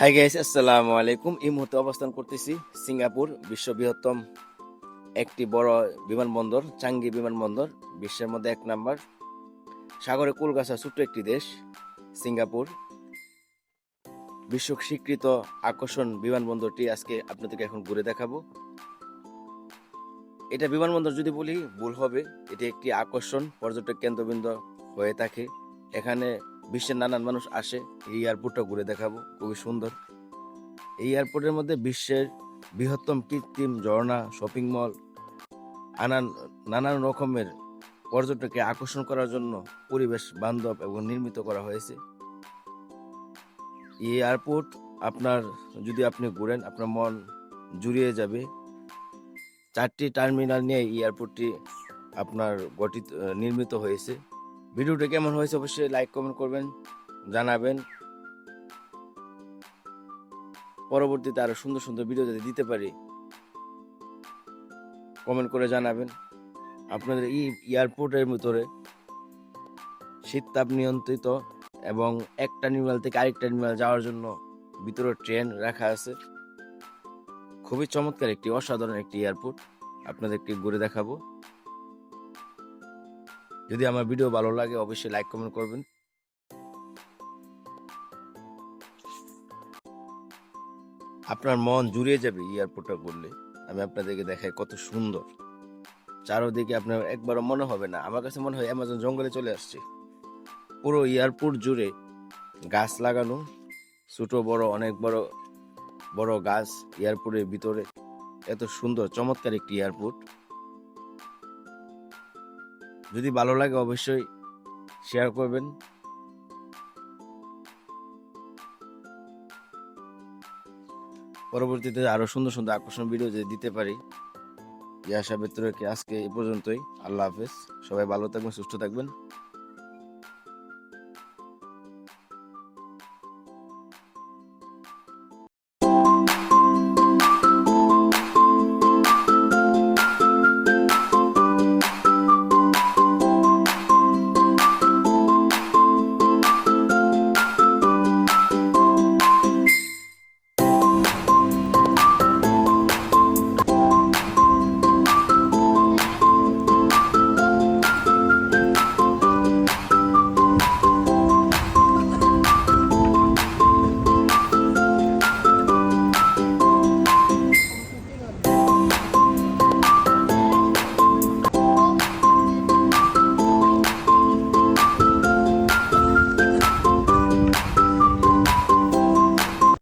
Hi guys, আসসালামু আলাইকুম। এই মুহূর্তে অবস্থান করতেছি সিঙ্গাপুর, বিশ্ব বৃহত্তম একটি বড় বিমানবন্দর, চাঙ্গি বিমানবন্দর। বিশ্বের মধ্যে 1 নাম্বার, সাগরে কুল গাছা ছোট্ট একটি দেশ সিঙ্গাপুর। বিশ্ব স্বীকৃত আকর্ষণ বিমানবন্দরটি আজকে আপনাদেরকে এখন ঘুরে দেখাবো। এটা বিমানবন্দর যদি বলি ভুল হবে, এটি একটি আকর্ষণ পর্যটক কেন্দ্রবিন্দু হয়ে থাকে। এখানে বিশ্বের নানান মানুষ আসে। এই এয়ারপোর্টটা ঘুরে দেখাবো, খুবই সুন্দর। এই এয়ারপোর্টের মধ্যে বিশ্বের বৃহত্তম কৃত্রিম ঝর্ণা, শপিং মল, নানান রকমের পর্যটককে আকর্ষণ করার জন্য পরিবেশ বান্ধব এবং নির্মিত করা হয়েছে। এই এয়ারপোর্ট আপনার যদি আপনি ঘুরেন, আপনার মন জুড়িয়ে যাবে। 4টি টার্মিনাল নিয়ে এই এয়ারপোর্টটি আপনার নির্মিত হয়েছে। ভিডিওটা কেমন হয়েছে অবশ্যই লাইক কমেন্ট করবেন, জানাবেন। পরবর্তীতে আরো সুন্দর সুন্দর ভিডিও যদি দিতে পারি কমেন্ট করে জানাবেন। আপনাদের এই এয়ারপোর্টের ভিতরে শীত তাপ নিয়ন্ত্রিত এবং একটা টার্মিনাল থেকে আরেকটা টার্মিনাল যাওয়ার জন্য ভিতরে ট্রেন রাখা আছে। খুবই চমৎকার একটি অসাধারণ একটি এয়ারপোর্ট, আপনাদেরকে ঘুরে দেখাবো। যদি আমার ভিডিও ভালো লাগে অবশ্যই লাইক কমেন্ট করবেন। আপনার মন জুড়িয়ে যাবে এয়ারপোর্টটা ঘুরলে। আমি আপনাদেরকে দেখাই কত সুন্দর। চারোদিকে আপনার একবারও মনে হবে না, আমার কাছে মনে হয় অ্যামাজন জঙ্গলে চলে আসছে। পুরো এয়ারপোর্ট জুড়ে গাছ লাগানো, ছোট বড় অনেক বড় বড় গাছ এয়ারপোর্টের ভিতরে। এত সুন্দর চমৎকার একটি এয়ারপোর্ট। যদি ভালো লাগে অবশ্যই শেয়ার করবেন। পরবর্তীতে আরো সুন্দর সুন্দর আকর্ষণ ভিডিও যদি দিতে পারি এই আশা ব্যক্ত রেখে আজকে এই পর্যন্তই। আল্লাহ হাফেজ। সবাই ভালো থাকবেন, সুস্থ থাকবেন।